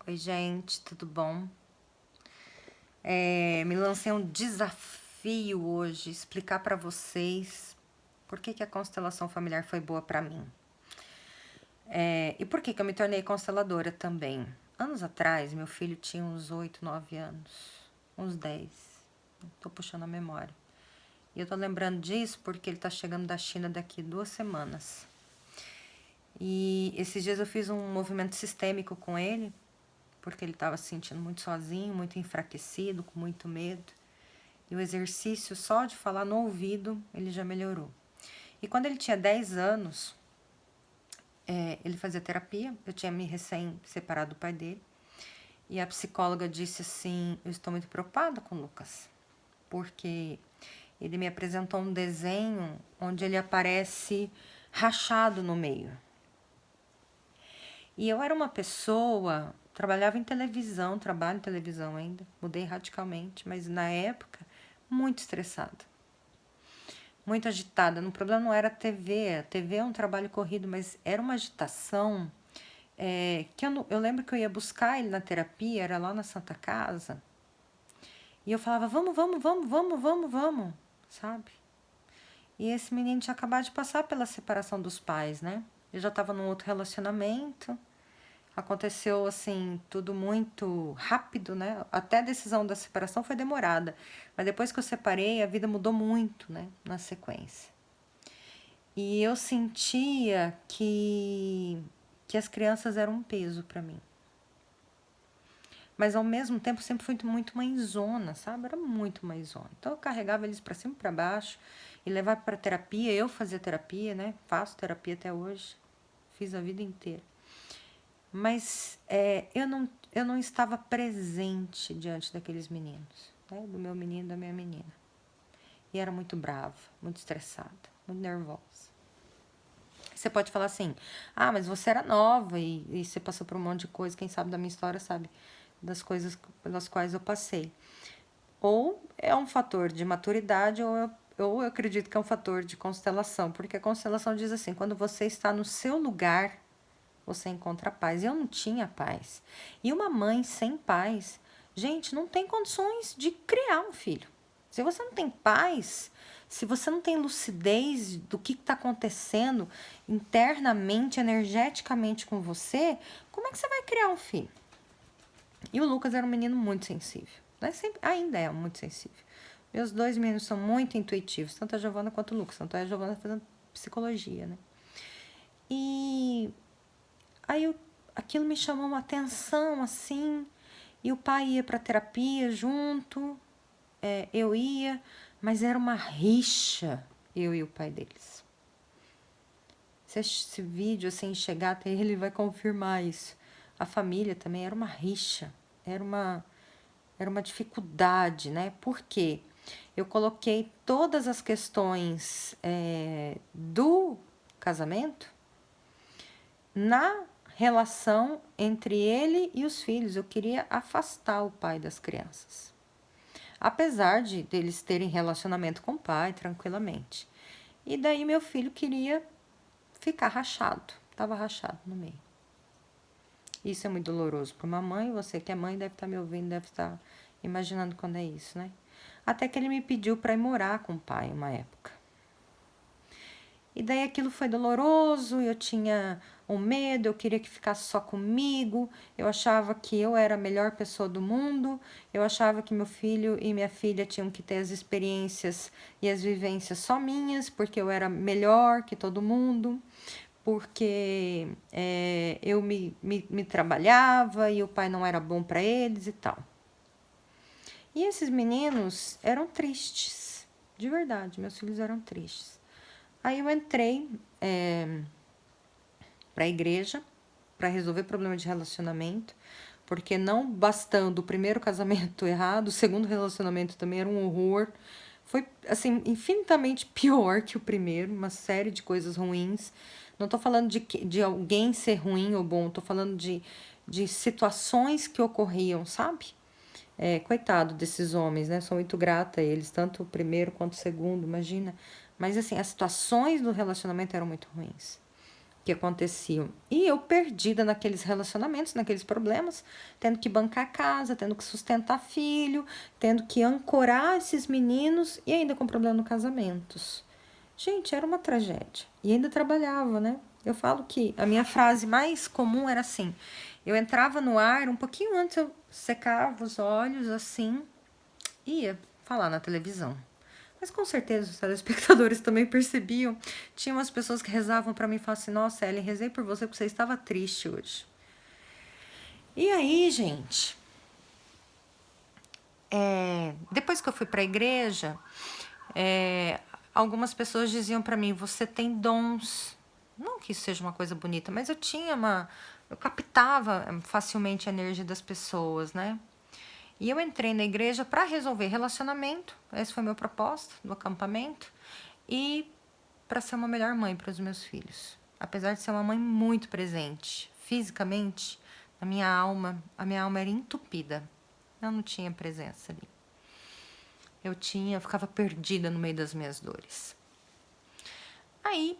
Oi, gente, tudo bom? Me lancei um desafio hoje, explicar para vocês por que a constelação familiar foi boa para mim. E por que eu me tornei consteladora também. Anos atrás, meu filho tinha uns 8, 9 anos, uns 10. Tô puxando a memória. E eu tô lembrando disso porque ele tá chegando da China daqui 2 semanas. E esses dias eu fiz um movimento sistêmico com ele, porque ele estava se sentindo muito sozinho, muito enfraquecido, com muito medo. E o exercício só de falar no ouvido, ele já melhorou. E quando ele tinha 10 anos, ele fazia terapia, eu tinha me recém-separado do pai dele. E a psicóloga disse assim, eu estou muito preocupada com o Lucas, porque ele me apresentou um desenho onde ele aparece rachado no meio. E eu era uma pessoa, trabalhava em televisão, trabalho em televisão ainda, mudei radicalmente, mas na época, muito estressada. Muito agitada. O problema não era a TV. A TV é um trabalho corrido, mas era uma agitação que eu lembro que eu ia buscar ele na terapia, era lá na Santa Casa. E eu falava, vamos, sabe? E esse menino tinha acabado de passar pela separação dos pais, né? Eu já estava num outro relacionamento. Aconteceu assim, tudo muito rápido, né? Até a decisão da separação foi demorada. Mas depois que eu separei, a vida mudou muito, né? Na sequência. E eu sentia que as crianças eram um peso para mim. Mas ao mesmo tempo sempre fui muito mãezona, sabe? Era muito mãezona. Então eu carregava eles para cima e para baixo e levava para terapia. Eu fazia terapia, né? Faço terapia até hoje. Fiz a vida inteira. Mas eu não estava presente diante daqueles meninos, né? Do meu menino e da minha menina. E era muito brava, muito estressada, muito nervosa. Você pode falar assim, mas você era nova e você passou por um monte de coisa, quem sabe da minha história sabe das coisas pelas quais eu passei. Ou é um fator de maturidade, ou eu acredito que é um fator de constelação, porque a constelação diz assim, quando você está no seu lugar, você encontra paz. Eu não tinha paz. E uma mãe sem paz, gente, não tem condições de criar um filho. Se você não tem paz, se você não tem lucidez do que está acontecendo internamente, energeticamente com você, como é que você vai criar um filho? E o Lucas era um menino muito sensível. Né? Sempre, ainda é muito sensível. Meus dois meninos são muito intuitivos, tanto a Giovana quanto o Lucas. Tanto a Giovana fazendo psicologia, né? E aí aquilo me chamou uma atenção, assim, e o pai ia para terapia junto, eu ia, mas era uma rixa, eu e o pai deles. Se esse vídeo, assim, chegar até ele, vai confirmar isso. A família também era uma rixa, era uma dificuldade, né? Por quê? Eu coloquei todas as questões do casamento na relação entre ele e os filhos. Eu queria afastar o pai das crianças. Apesar de eles terem relacionamento com o pai tranquilamente. E daí meu filho queria ficar rachado. Estava rachado no meio. Isso é muito doloroso para uma mãe. Você que é mãe deve estar me ouvindo, deve estar imaginando quando é isso, né? Até que ele me pediu para ir morar com o pai uma época. E daí aquilo foi doloroso, eu tinha um medo, eu queria que ficasse só comigo, eu achava que eu era a melhor pessoa do mundo, eu achava que meu filho e minha filha tinham que ter as experiências e as vivências só minhas, porque eu era melhor que todo mundo, porque eu me trabalhava e o pai não era bom para eles e tal. E esses meninos eram tristes, de verdade, meus filhos eram tristes. Aí eu entrei para a igreja para resolver problema de relacionamento, porque não bastando o primeiro casamento errado, o segundo relacionamento também era um horror. Foi, assim, infinitamente pior que o primeiro, uma série de coisas ruins. Não tô falando de alguém ser ruim ou bom, tô falando de situações que ocorriam, sabe? Coitado desses homens, né? Sou muito grata a eles, tanto o primeiro quanto o segundo, imagina. Mas, assim, as situações do relacionamento eram muito ruins. que aconteciam. E eu perdida naqueles relacionamentos, naqueles problemas, tendo que bancar a casa, tendo que sustentar filho, tendo que ancorar esses meninos e ainda com problema no casamentos. Gente, era uma tragédia. E ainda trabalhava, né? Eu falo que a minha frase mais comum era assim: eu entrava no ar, um pouquinho antes eu secava os olhos assim, e ia falar na televisão. Mas com certeza os telespectadores também percebiam. Tinha umas pessoas que rezavam para mim e falavam assim: nossa, Ellen, rezei por você porque você estava triste hoje. E aí, gente, depois que eu fui para a igreja, algumas pessoas diziam para mim: você tem dons. Não que isso seja uma coisa bonita, mas eu captava facilmente a energia das pessoas, né? E eu entrei na igreja para resolver relacionamento, esse foi meu propósito do acampamento, e para ser uma melhor mãe para os meus filhos. Apesar de ser uma mãe muito presente, fisicamente, a minha alma era entupida. Eu não tinha presença ali. Eu ficava perdida no meio das minhas dores. Aí,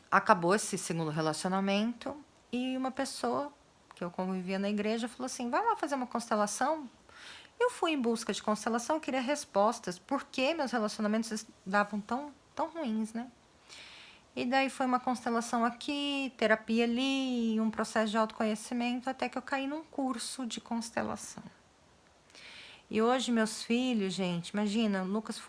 acabou esse segundo relacionamento e uma pessoa que eu convivia na igreja falou assim: vai lá fazer uma constelação. Eu fui em busca de constelação, eu queria respostas. Por que meus relacionamentos davam tão ruins, né? E daí foi uma constelação aqui, terapia ali, um processo de autoconhecimento, até que eu caí num curso de constelação. E hoje meus filhos, gente, imagina, o Lucas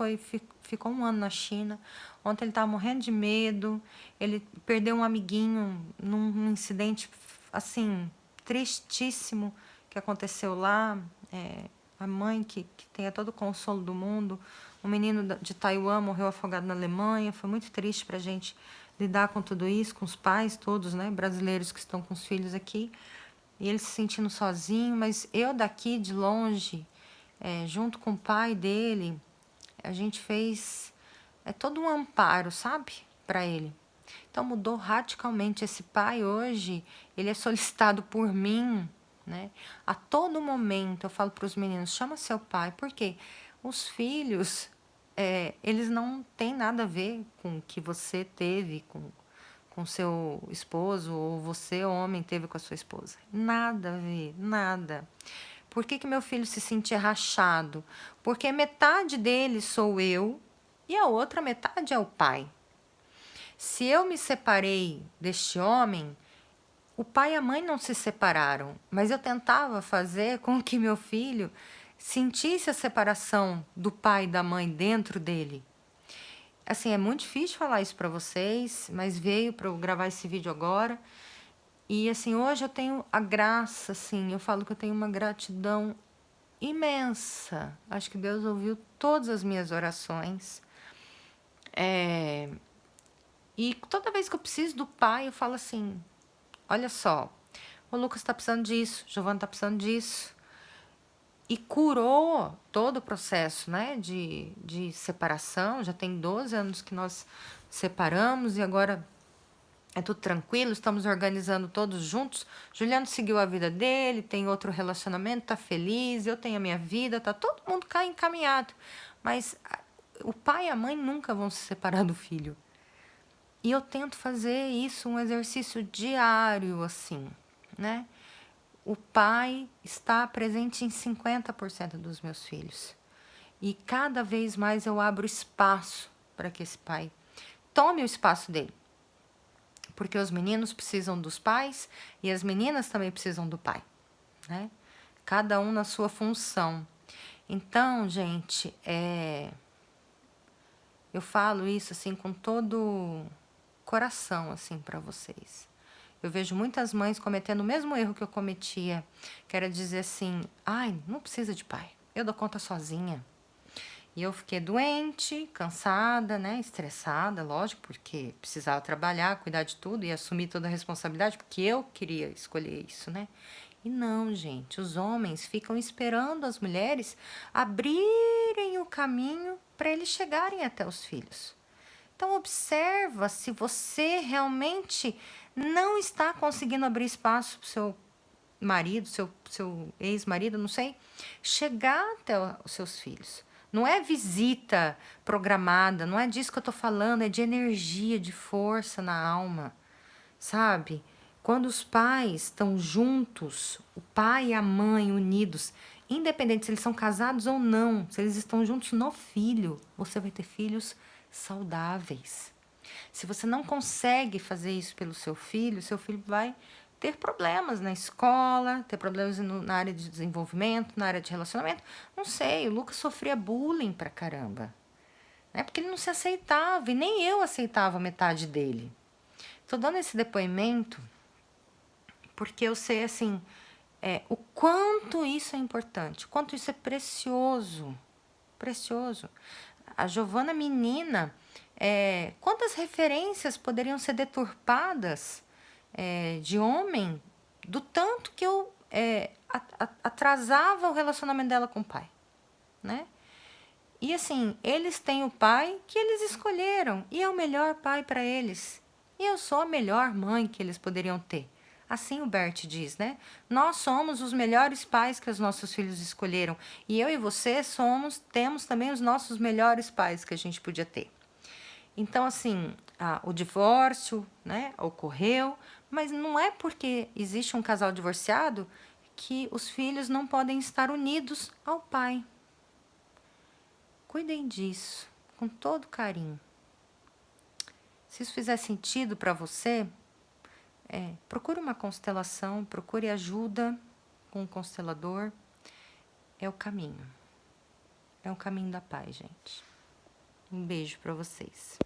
ficou 1 ano na China. Ontem ele estava morrendo de medo. Ele perdeu um amiguinho num incidente, assim, tristíssimo que aconteceu lá. A mãe, que tenha todo o consolo do mundo. Um menino de Taiwan morreu afogado na Alemanha. Foi muito triste para a gente lidar com tudo isso, com os pais todos, né, brasileiros que estão com os filhos aqui. E ele se sentindo sozinho, mas eu daqui de longe, junto com o pai dele, a gente fez todo um amparo, sabe, para ele. Então mudou radicalmente. Esse pai hoje, ele é solicitado por mim, né? A todo momento eu falo para os meninos: chama seu pai, porque os filhos, eles não têm nada a ver com o que você teve com seu esposo, ou você, homem, teve com a sua esposa. Nada a ver, nada. Por que meu filho se sentia rachado? Porque metade dele sou eu e a outra metade é o pai. Se eu me separei deste homem, o pai e a mãe não se separaram, mas eu tentava fazer com que meu filho sentisse a separação do pai e da mãe dentro dele. Assim, é muito difícil falar isso para vocês, mas veio para eu gravar esse vídeo agora. E assim, hoje eu tenho a graça, assim, eu falo que eu tenho uma gratidão imensa. Acho que Deus ouviu todas as minhas orações. E toda vez que eu preciso do pai, eu falo assim: olha só, o Lucas está precisando disso, Giovana está precisando disso. E curou todo o processo, né, de separação. Já tem 12 anos que nós separamos e agora é tudo tranquilo, estamos organizando todos juntos. Juliano seguiu a vida dele, tem outro relacionamento, tá feliz, eu tenho a minha vida, tá todo mundo cá encaminhado. Mas o pai e a mãe nunca vão se separar do filho. E eu tento fazer isso um exercício diário, assim, né? O pai está presente em 50% dos meus filhos. E cada vez mais eu abro espaço para que esse pai tome o espaço dele. Porque os meninos precisam dos pais e as meninas também precisam do pai, né? Cada um na sua função. Então, gente, eu falo isso assim com todo coração assim para vocês. Eu vejo muitas mães cometendo o mesmo erro que eu cometia, que era dizer assim: ai, não precisa de pai, eu dou conta sozinha. E eu fiquei doente, cansada, né, estressada, lógico, porque precisava trabalhar, cuidar de tudo e assumir toda a responsabilidade, porque eu queria escolher isso, né? E não, gente, os homens ficam esperando as mulheres abrirem o caminho para eles chegarem até os filhos. Então observa se você realmente não está conseguindo abrir espaço para o seu marido, seu ex-marido, não sei, chegar até os seus filhos. Não é visita programada, não é disso que eu estou falando, é de energia, de força na alma. sabe? Quando os pais estão juntos, o pai e a mãe unidos, independente se eles são casados ou não, se eles estão juntos no filho, você vai ter filhos saudáveis. Se você não consegue fazer isso pelo seu filho vai ter problemas na escola, ter problemas na área de desenvolvimento, na área de relacionamento. Não sei, o Lucas sofria bullying pra caramba, né? Porque ele não se aceitava e nem eu aceitava metade dele. Tô dando esse depoimento porque eu sei, assim, o quanto isso é importante, o quanto isso é precioso, precioso. A Giovana menina, quantas referências poderiam ser deturpadas de homem do tanto que eu atrasava o relacionamento dela com o pai, né? E assim, eles têm o pai que eles escolheram e é o melhor pai para eles. E eu sou a melhor mãe que eles poderiam ter. Assim o Bert diz, né? Nós somos os melhores pais que os nossos filhos escolheram. E eu e você temos também os nossos melhores pais que a gente podia ter. Então, assim, o divórcio, né, ocorreu, mas não é porque existe um casal divorciado que os filhos não podem estar unidos ao pai. Cuidem disso com todo carinho. Se isso fizer sentido para você, procure uma constelação, procure ajuda com um constelador. É o caminho. É o caminho da paz, gente. Um beijo para vocês.